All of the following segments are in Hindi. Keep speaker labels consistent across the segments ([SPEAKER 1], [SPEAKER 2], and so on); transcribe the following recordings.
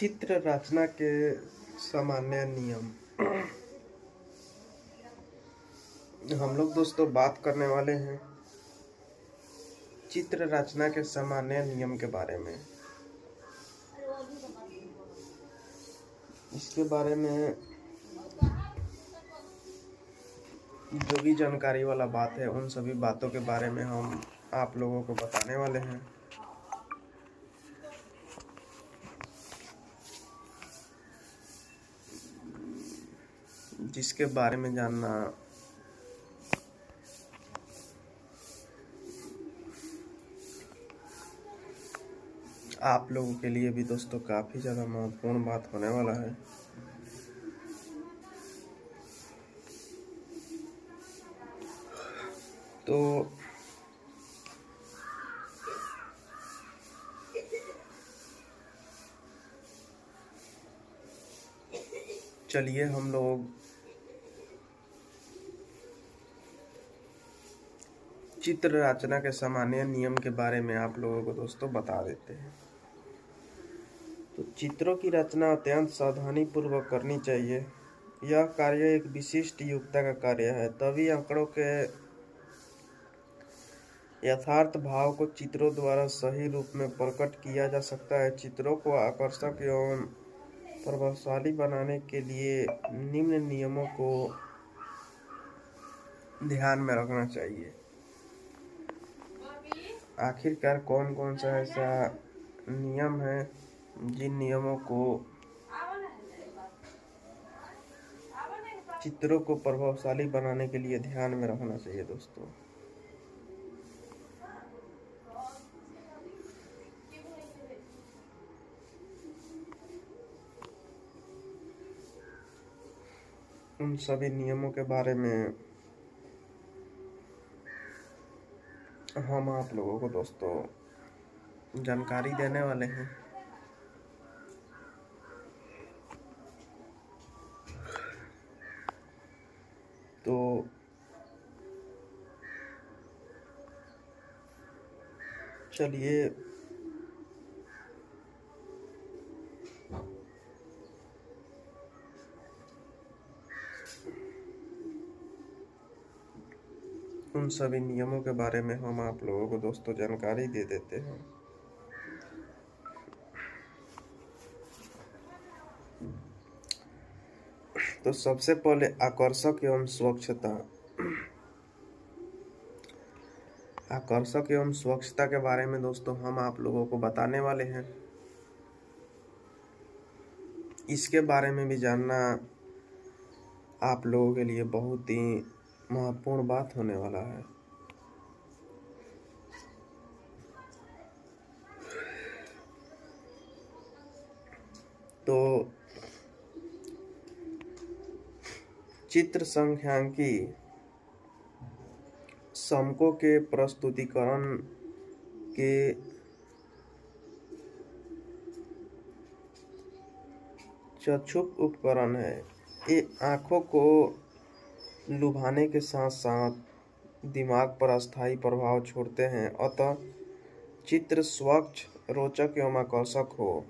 [SPEAKER 1] चित्र रचना के सामान्य नियम। हम लोग दोस्तों बात करने वाले हैं चित्र रचना के सामान्य नियम के बारे में। इसके बारे में जो भी जानकारी वाला बात है उन सभी बातों के बारे में हम आप लोगों को बताने वाले हैं। जिसके बारे में जानना आप लोगों के लिए भी दोस्तों काफ़ी ज़्यादा महत्वपूर्ण बात होने वाला है। तो चलिए हम लोग चित्र रचना के सामान्य नियम के बारे में आप लोगों को दोस्तों बता देते हैं। तो चित्रों की रचना अत्यंत सावधानी पूर्वक करनी चाहिए। यह कार्य एक विशिष्ट योग्यता का कार्य है, तभी आंकड़ों के यथार्थ भाव को चित्रों द्वारा सही रूप में प्रकट किया जा सकता है। चित्रों को आकर्षक एवं प्रभावशाली बनाने के लिए निम्न नियमों को ध्यान में रखना चाहिए। आखिरकार कौन कौन सा ऐसा नियम है जिन नियमों को चित्रों को प्रभावशाली बनाने के लिए ध्यान में रखना चाहिए दोस्तों। उन सभी नियमों के बारे में हम आप लोगों को दोस्तों जानकारी देने वाले हैं। तो चलिए उन सभी नियमों के बारे में हम आप लोगों को दोस्तों जानकारी दे देते हैं। तो सबसे पहले आकर्षक एवं स्वच्छता। आकर्षक एवं स्वच्छता के बारे में दोस्तों हम आप लोगों को बताने वाले हैं। इसके बारे में भी जानना आप लोगों के लिए बहुत ही महत्वपूर्ण बात होने वाला है। तो चित्र संख्यांकी समकों के प्रस्तुतिकरण के चक्षुक उपकरण है। ये आँखों को लुभाने के साथ साथ दिमाग पर अस्थायी प्रभाव छोड़ते हैं, अतः चित्र स्वच्छ, रोचक एवं आकर्षक हो।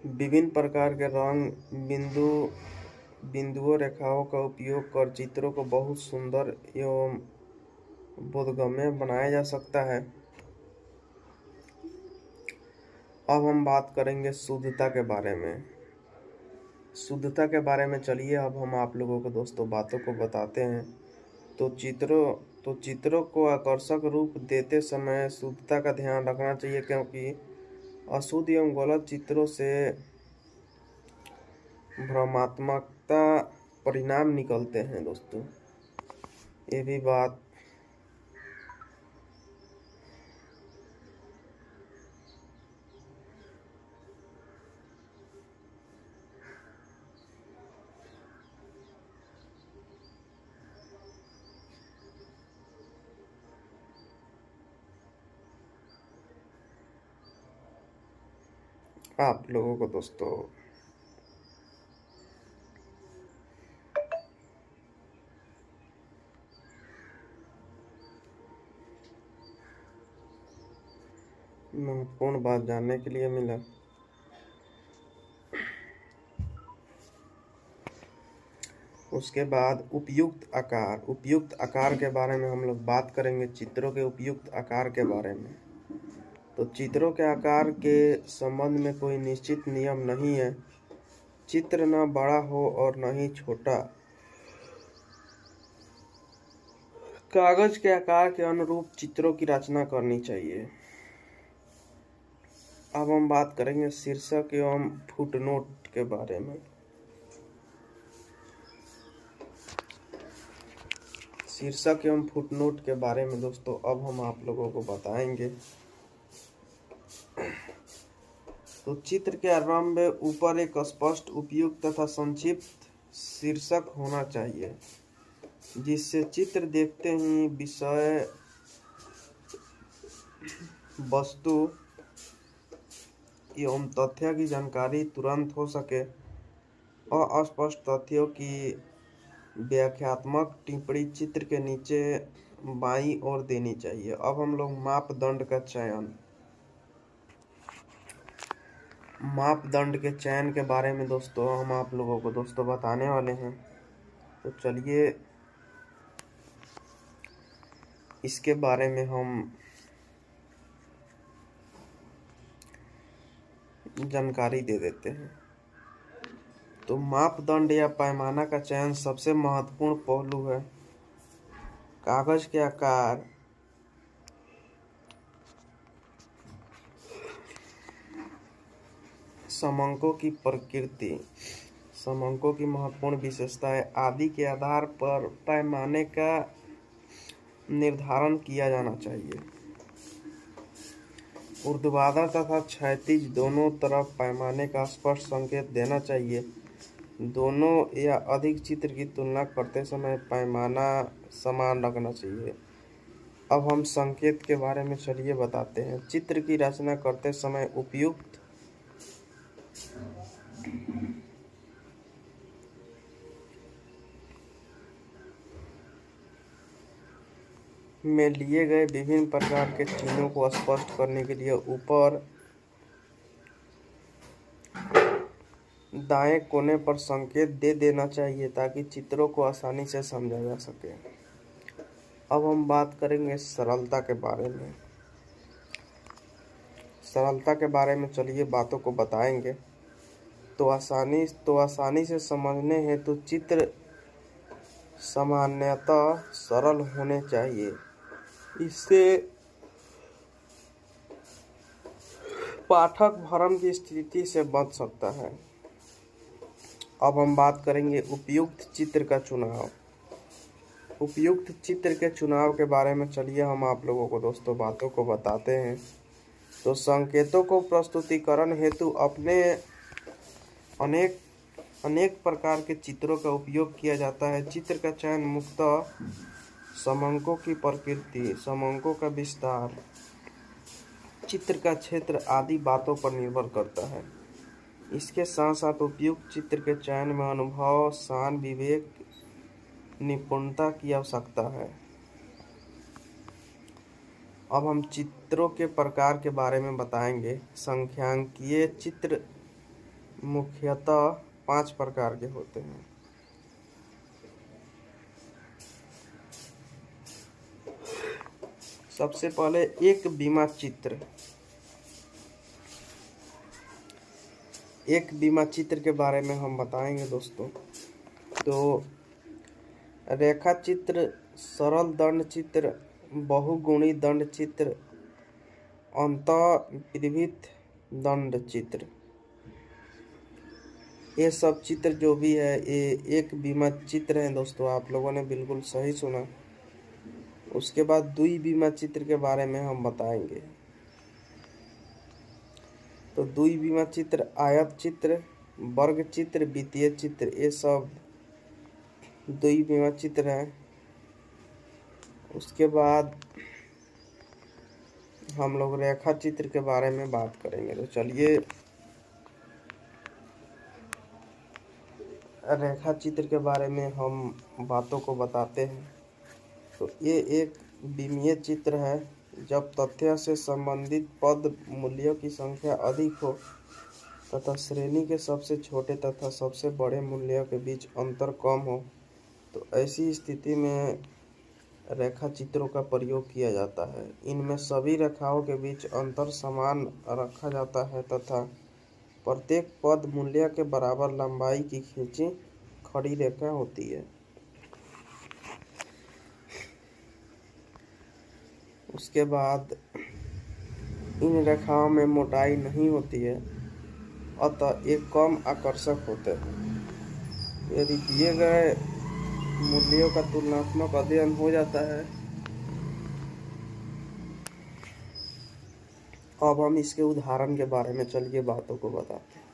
[SPEAKER 1] विभिन्न प्रकार के रंग, बिंदुओं, रेखाओं का उपयोग कर चित्रों को बहुत सुंदर एवं बोधगम्य बनाया जा सकता है। अब हम बात करेंगे शुद्धता के बारे में। शुद्धता के बारे में चलिए अब हम आप लोगों को दोस्तों बातों को बताते हैं। तो चित्रों को आकर्षक रूप देते समय शुद्धता का ध्यान रखना चाहिए, क्योंकि अशुद्ध एवं गलत चित्रों से भ्रमात्मकता परिणाम निकलते हैं दोस्तों। ये भी बात आप लोगों को दोस्तों महत्वपूर्ण बात जानने के लिए मिला। उसके बाद उपयुक्त आकार। उपयुक्त आकार के बारे में हम लोग बात करेंगे, चित्रों के उपयुक्त आकार के बारे में। तो चित्रों के आकार के संबंध में कोई निश्चित नियम नहीं है। चित्र न बड़ा हो और न ही छोटा। कागज के आकार के अनुरूप चित्रों की रचना करनी चाहिए। अब हम बात करेंगे शीर्षक एवं फुटनोट के बारे में। शीर्षक एवं फुटनोट के बारे में दोस्तों अब हम आप लोगों को बताएंगे। तो चित्र के आरंभ में ऊपर एक स्पष्ट, उपयुक्त तथा संक्षिप्त शीर्षक होना चाहिए, जिससे चित्र देखते ही विषय वस्तु एवं तथ्य की जानकारी तुरंत हो सके। अस्पष्ट तथ्यों की व्याख्यात्मक टिप्पणी चित्र के नीचे बाईं ओर देनी चाहिए। अब हम लोग मापदंड का चयन। मापदंड के चयन के बारे में दोस्तों हम आप लोगों को दोस्तों बताने वाले हैं। तो चलिए इसके बारे में हम जानकारी दे देते हैं। तो मापदंड या पैमाना का चयन सबसे महत्वपूर्ण पहलू है। कागज के आकार, समंकों की प्रकृति, समंकों की महत्वपूर्ण विशेषताएं आदि के आधार पर पैमाने का निर्धारण किया जाना चाहिए। ऊर्ध्वाधर तथा क्षैतिज दोनों तरफ पैमाने का स्पष्ट संकेत देना चाहिए। दोनों या अधिक चित्र की तुलना करते समय पैमाना समान रखना चाहिए। अब हम संकेत के बारे में चलिए बताते हैं। चित्र की रचना करते समय उपयुक्त में लिए गए विभिन्न प्रकार के चिन्हों को स्पष्ट करने के लिए ऊपर दाएं कोने पर संकेत दे देना चाहिए, ताकि चित्रों को आसानी से समझा जा सके। अब हम बात करेंगे सरलता के बारे में। सरलता के बारे में चलिए बातों को बताएंगे। तो आसानी से समझने हेतु चित्र सामान्यतः सरल होने चाहिए। इससे पाठक भ्रम की स्थिति से बच सकता है। अब हम बात करेंगे उपयुक्त चित्र का चुनाव। उपयुक्त चित्र के चुनाव के बारे में चलिए हम आप लोगों को दोस्तों बातों को बताते हैं। तो संकेतों को प्रस्तुतिकरण हेतु अपने अनेक प्रकार के चित्रों का उपयोग किया जाता है। चित्र का चयन मुख्यतः समंकों की प्रकृति, समंकों का विस्तार, चित्र का क्षेत्र आदि बातों पर निर्भर करता है। इसके साथ साथ उपयुक्त चित्र के चयन में अनुभव, शान, विवेक, निपुणता की आवश्यकता है। अब हम चित्रों के प्रकार के बारे में बताएंगे। संख्यांकीय चित्र मुख्यतः 5 प्रकार के होते हैं। सबसे पहले एक बीमा चित्र। एक बीमा चित्र के बारे में हम बताएंगे दोस्तों। तो रेखा चित्र, सरल दंड चित्र, बहुगुणी दंड चित्र, अंतःविभिन्न दंड चित्र, ये सब चित्र जो भी है ये एक बीमा चित्र है दोस्तों। आप लोगों ने बिल्कुल सही सुना। उसके बाद द्विबीमा चित्र के बारे में हम बताएंगे। तो द्विबीमा चित्र आयत चित्र, वर्ग चित्र, वृत्तीय चित्र, ये सब द्विबीमा चित्र है। उसके बाद हम लोग रेखा चित्र के बारे में बात करेंगे। तो चलिए रेखा चित्र के बारे में हम बातों को बताते हैं। तो ये एक विमीय चित्र है, जब तथ्य से संबंधित पद मूल्यों की संख्या अधिक हो तथा श्रेणी के सबसे छोटे तथा सबसे बड़े मूल्यों के बीच अंतर कम हो, तो ऐसी स्थिति में रेखाचित्रों का प्रयोग किया जाता है। इनमें सभी रेखाओं के बीच अंतर समान रखा जाता है तथा प्रत्येक पद मूल्य के बराबर लंबाई की खींची खड़ी रेखा होती है। उसके बाद इन रेखाओं में मोटाई नहीं होती है, अतः ये कम आकर्षक होते हैं। यदि दिए गए मूल्यों का तुलनात्मक अध्ययन हो जाता है। अब हम इसके उदाहरण के बारे में चलिए बातों को बताते हैं।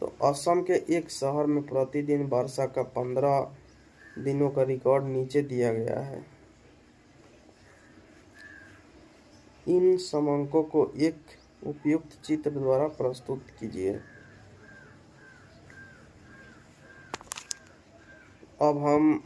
[SPEAKER 1] तो असम के एक शहर में प्रतिदिन वर्षा का 15 दिनों का रिकॉर्ड नीचे दिया गया है। इन समंकों को एक उपयुक्त चित्र द्वारा प्रस्तुत कीजिए। अब हम